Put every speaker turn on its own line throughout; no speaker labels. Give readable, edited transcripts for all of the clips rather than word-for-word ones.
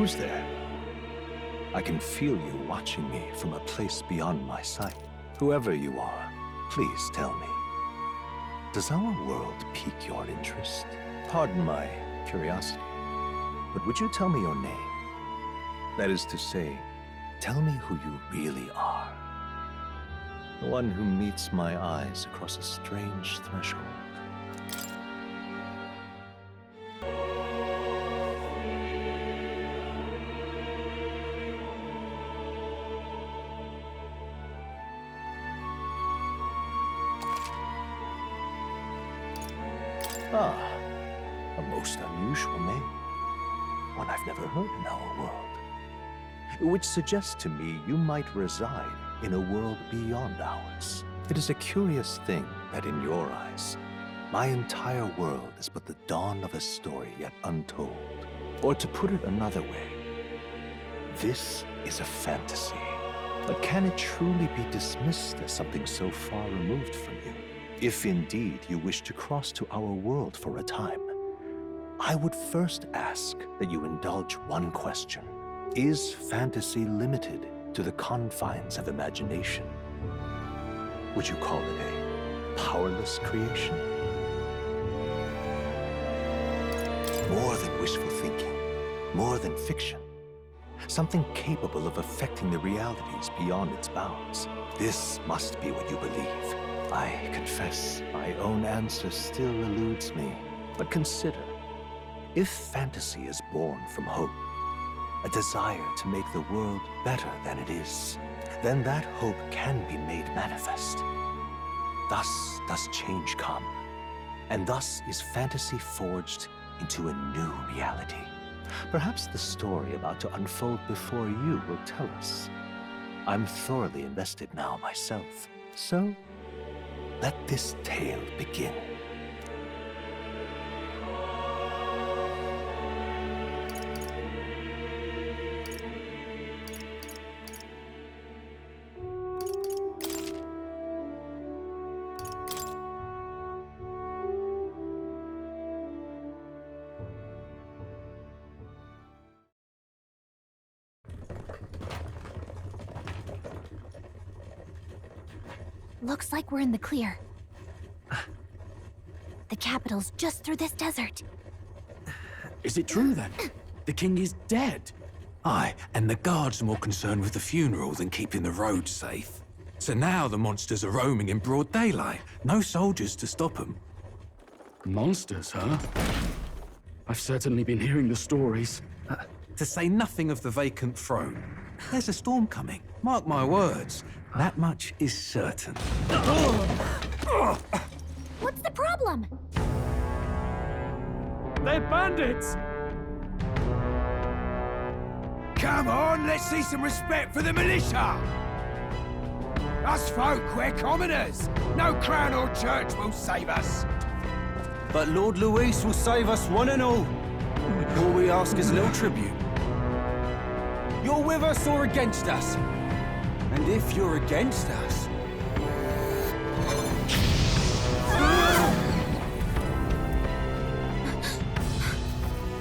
Who's there? I can feel you watching me from a place beyond my sight. Whoever you are, please tell me. Does our world pique your interest? Pardon my curiosity, but would you tell me your name? That is to say, tell me who you really are. The one who meets my eyes across a strange threshold. Ah, a most unusual name. One I've never heard in our world. Which suggests to me you might reside in a world beyond ours. It is a curious thing that in your eyes, my entire world is but the dawn of a story yet untold. Or to put it another way, this is a fantasy. But can it truly be dismissed as something so far removed from you? If indeed you wish to cross to our world for a time, I would first ask that you indulge one question. Is fantasy limited to the confines of imagination? Would you call it a powerless creation? More than wishful thinking, more than fiction. Something capable of affecting the realities beyond its bounds. This must be what you believe. I confess, my own answer still eludes me. But consider, if fantasy is born from hope, a desire to make the world better than it is, then that hope can be made manifest. Thus does change come, and thus is fantasy forged into a new reality. Perhaps the story about to unfold before you will tell us. I'm thoroughly invested now myself, so let this tale begin.
Looks like we're in the clear. The capital's just through this desert.
Is it true then? The king is dead? Aye, and the guards are more concerned with the funeral than keeping the roads safe. So now the monsters are roaming in broad daylight. No soldiers to stop them.
Monsters, huh? I've certainly been hearing the stories.
To say nothing of the vacant throne. There's a storm coming, mark my words. That much is certain.
What's the problem?
They're bandits!
Come on, let's see some respect for the militia! Us folk, we're commoners. No crown or church will save us.
But Lord Luis will save us one and all. All we ask is a little tribute. You're with us or against us? And if you're against us...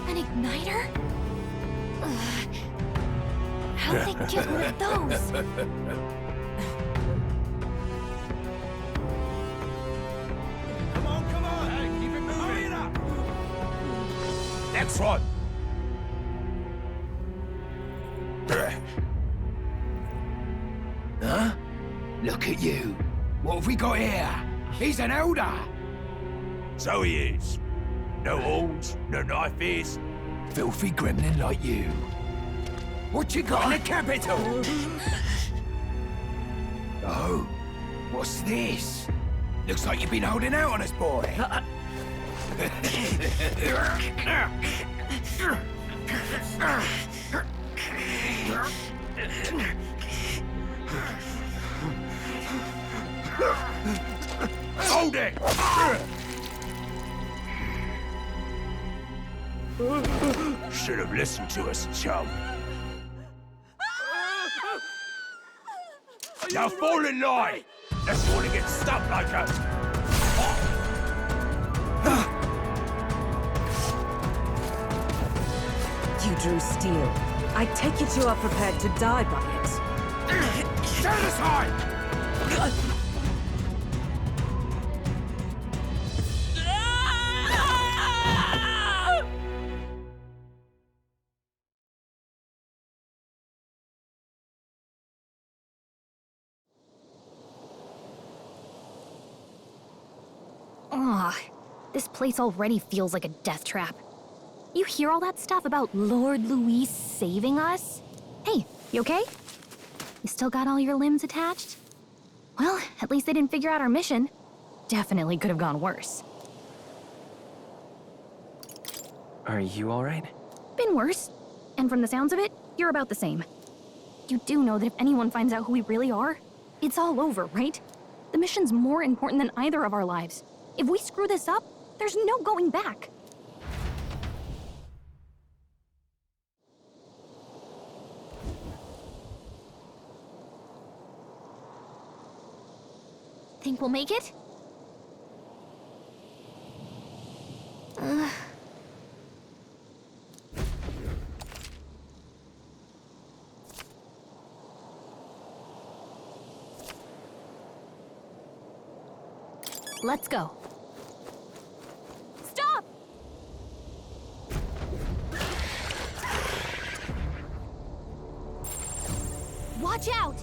An igniter? Ugh. How'd they get one of those?
Come on! Hey, keep it moving! Hurry it up! Next one! Huh? Look at you. What have we got here? He's an elder. So he is. No horns, no knife is. Filthy gremlin like you. What you got in the capital? Oh, what's this? Looks like you've been holding out on us, boy. Hold it! Should have listened to us, chum. Now fall in line! Unless you want to get stuck like us.
You drew steel. I take it you are prepared to die by it.
Stand aside!
Ugh, this place already feels like a death trap. You hear all that stuff about Lord Luis saving us? Hey, you okay? You still got all your limbs attached? Well, at least they didn't figure out our mission. Definitely could have gone worse.
Are you alright?
Been worse. And from the sounds of it, you're about the same. You do know that if anyone finds out who we really are, it's all over, right? The mission's more important than either of our lives. If we screw this up, there's no going back. Think we'll make it? Let's go. Stop! Watch out!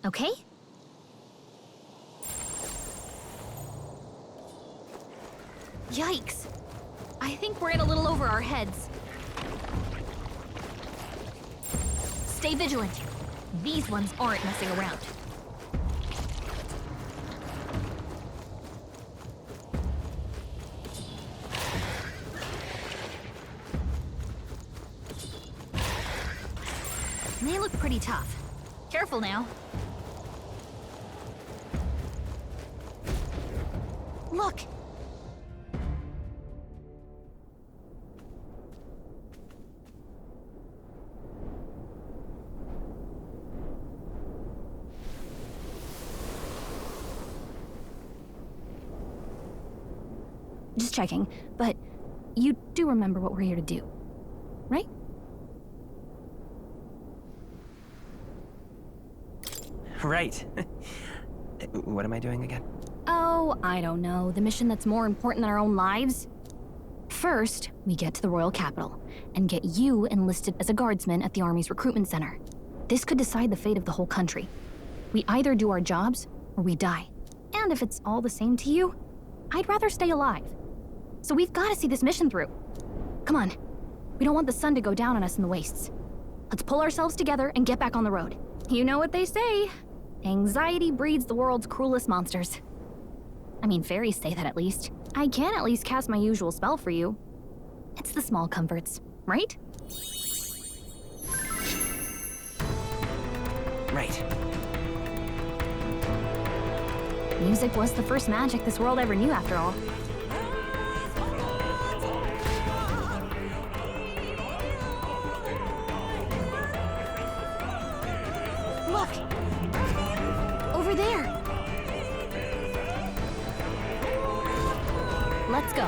Okay? Yikes! I think we're in a little over our heads. Stay vigilant. These ones aren't messing around. They look pretty tough. Careful now. Look! Just checking, but you do remember what we're here to do, right?
Right. What am I doing again?
Oh, I don't know. The mission that's more important than our own lives? First, we get to the royal capital and get you enlisted as a guardsman at the army's recruitment center. This could decide the fate of the whole country. We either do our jobs or we die. And if it's all the same to you, I'd rather stay alive. So we've got to see this mission through. Come on. We don't want the sun to go down on us in the wastes. Let's pull ourselves together and get back on the road. You know what they say. Anxiety breeds the world's cruelest monsters. I mean, fairies say that at least. I can at least cast my usual spell for you. It's the small comforts, right?
Right.
Music was the first magic this world ever knew, after all. Look! Over there! Let's go.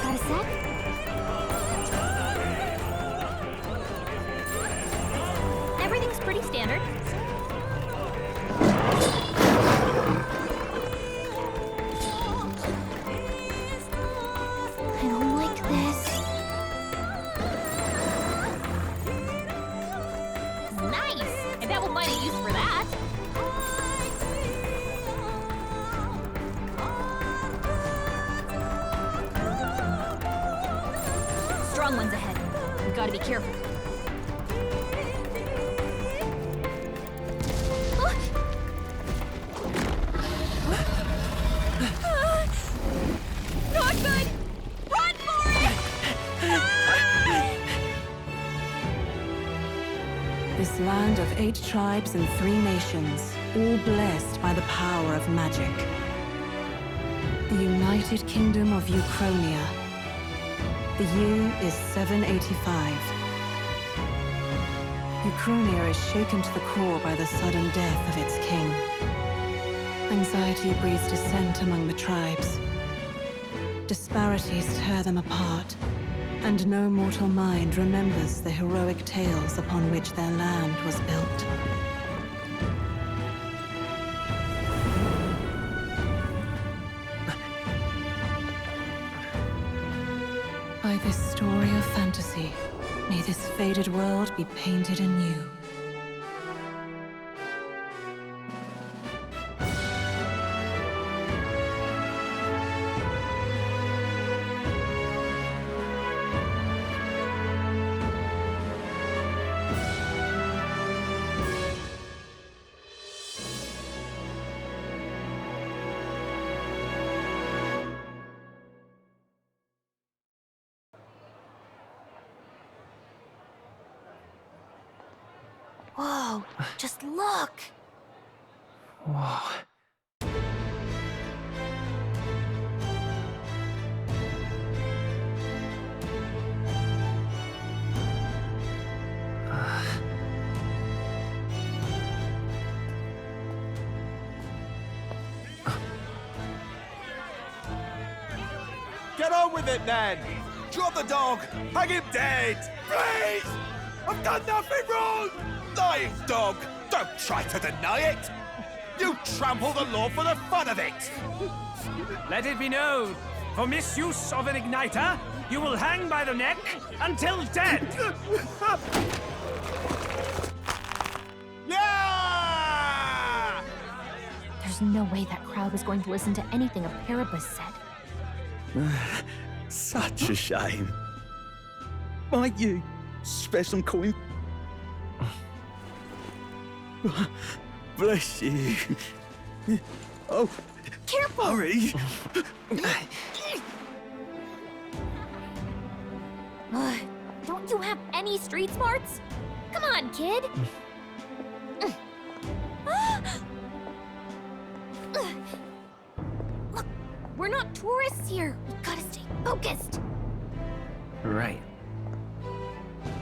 Got a sec? Everything's pretty standard. I don't like this. Nice! I bet we'll find a use for that. Strong ones ahead. We gotta be careful. Not good! Run for it!
This land of 8 tribes and 3 nations, all blessed by the power of magic. The United Kingdom of Uchronia. The year is 785. Uchronia is shaken to the core by the sudden death of its king. Anxiety breeds dissent among the tribes. Disparities tear them apart, and no mortal mind remembers the heroic tales upon which their land was built. By this story of fantasy, may this faded world be painted anew.
Whoa, just look!
Whoa.
Get on with it, then! Drop the dog! Hang him dead! Please! I've done nothing wrong! Lying dog! Don't try to deny it! You trample the law for the fun of it!
Let it be known, for misuse of an igniter, you will hang by the neck until dead!
Yeah!
There's no way that crowd was going to listen to anything a Paribus said.
Such a shame. Might you spare some coin? Bless you. Oh,
Careful!
hurry.
Don't you have any street smarts? Come on, kid! Look, we're not tourists here. We gotta stay focused.
Right.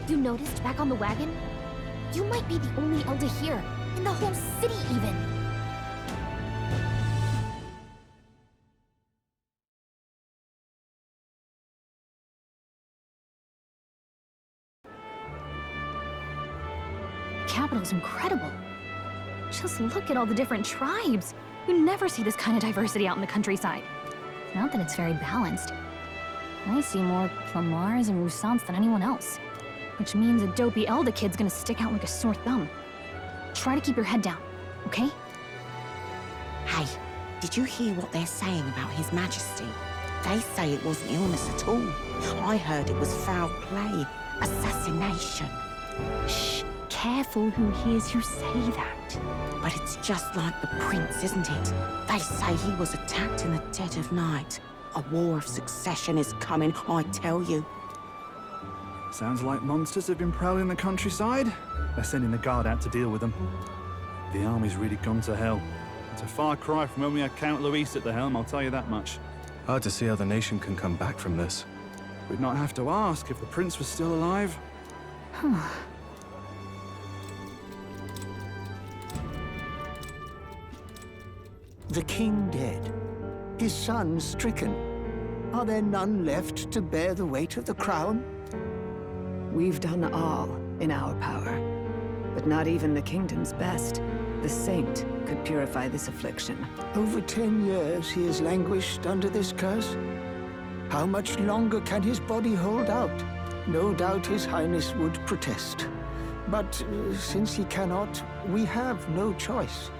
You noticed back on the wagon? You might be the only Elder here, in the whole city even. The capital's incredible. Just look at all the different tribes. You never see this kind of diversity out in the countryside. Not that it's very balanced. I see more Plamars and Roussants than anyone else. Which means a dopey Elder kid's gonna stick out like a sore thumb. Try to keep your head down, okay?
Hey, did you hear what they're saying about His Majesty? They say it wasn't illness at all. I heard it was foul play, assassination.
Shh, careful who hears you say that.
But it's just like the prince, isn't it? They say he was attacked in the dead of night. A war of succession is coming, I tell you.
Sounds like monsters have been prowling the countryside. They're sending the guard out to deal with them. The army's really gone to hell. It's a far cry from when we had Count Luis at the helm, I'll tell you that much.
Hard to see how the nation can come back from this.
We'd not have to ask if the prince was still alive.
The king dead, his son stricken. Are there none left to bear the weight of the crown?
We've done all in our power, but not even the kingdom's best. The saint could purify this affliction.
Over 10 years he has languished under this curse. How much longer can his body hold out? No doubt his highness would protest. But since he cannot, we have no choice.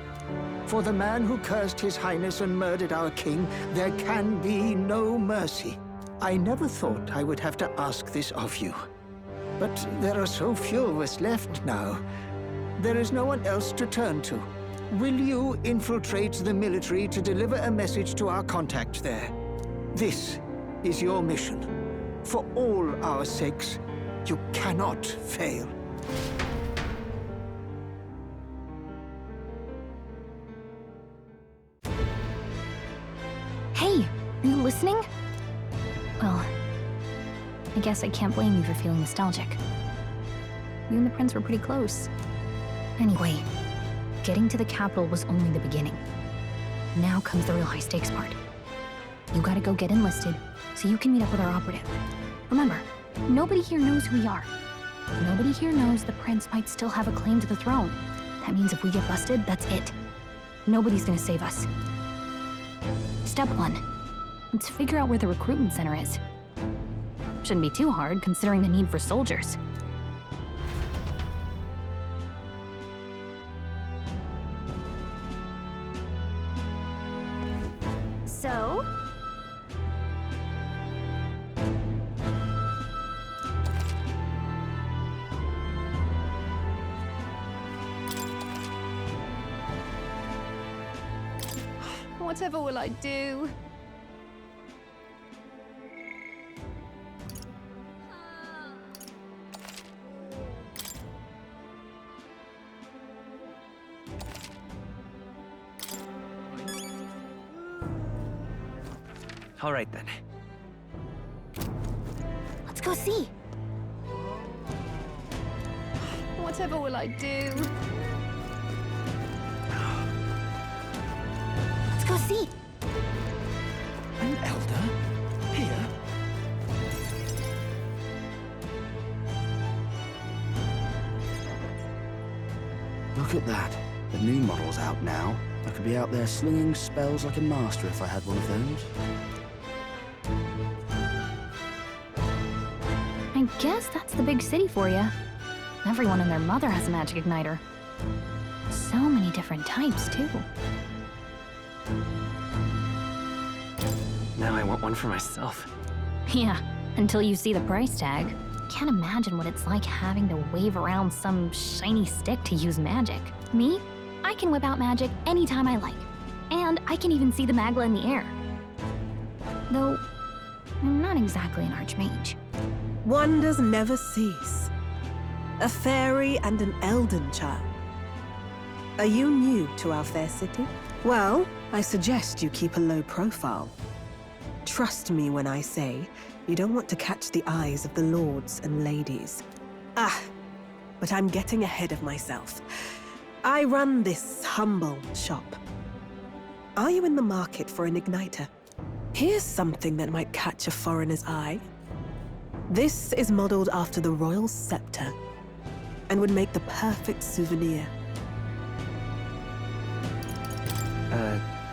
For the man who cursed his highness and murdered our king, there can be no mercy. I never thought I would have to ask this of you. But there are so few of us left now. There is no one else to turn to. Will you infiltrate the military to deliver a message to our contact there? This is your mission. For all our sakes, you cannot fail.
Hey, are you listening? Well, I guess I can't blame you for feeling nostalgic. You and the prince were pretty close. Anyway, getting to the capital was only the beginning. Now comes the real high-stakes part. You gotta go get enlisted so you can meet up with our operative. Remember, nobody here knows who we are. Nobody here knows the prince might still have a claim to the throne. That means if we get busted, that's it. Nobody's gonna save us. Step 1. Let's figure out where the recruitment center is. Shouldn't be too hard, considering the need for soldiers. So?
Whatever will I do?
All right then.
Let's go see.
Whatever will I do?
Let's go see.
An elder? Here?
Look at that. The new model's out now. I could be out there slinging spells like a master if I had one of those.
I guess that's the big city for you. Everyone and their mother has a magic igniter. So many different types, too.
Now I want one for myself.
Yeah, until you see the price tag. Can't imagine what it's like having to wave around some shiny stick to use magic. Me? I can whip out magic anytime I like. And I can even see the Magla in the air. Though, I'm not exactly an archmage.
Wonders never cease. A fairy and an elden child. Are you new to our fair city? Well, I suggest you keep a low profile. Trust me when I say you don't want to catch the eyes of the lords and ladies. But I'm getting ahead of myself. I run this humble shop. Are you in the market for an igniter? Here's something that might catch a foreigner's eye. This is modeled after the royal scepter and would make the perfect souvenir.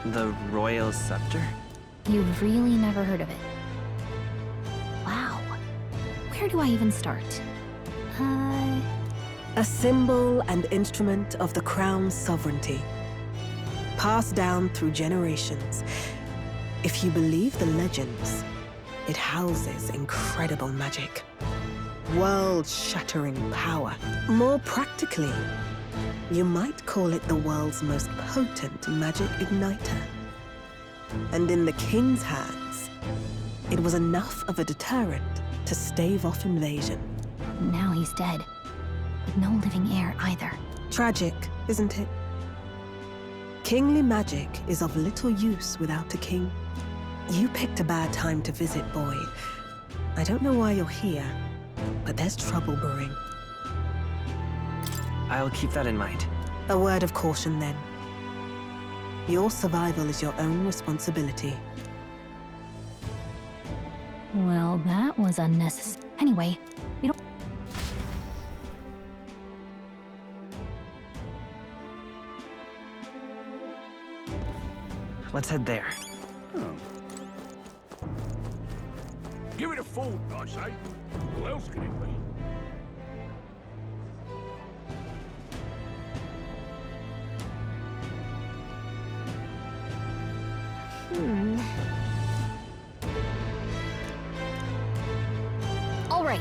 The royal scepter?
You've really never heard of it. Wow. Where do I even start?
A symbol and instrument of the crown's sovereignty. Passed down through generations. If you believe the legends, it houses incredible magic. World-shattering power. More practically, you might call it the world's most potent magic igniter. And in the king's hands, it was enough of a deterrent to stave off invasion.
Now he's dead. With no living heir either.
Tragic, isn't it? Kingly magic is of little use without a king. You picked a bad time to visit, boy. I don't know why you're here, but there's trouble brewing.
I'll keep that in mind.
A word of caution, then. Your survival is your own responsibility.
Well, that was unnecessary. Anyway, we don't...
Let's head there.
Give it a fold, I say. Who else can it be?
All right,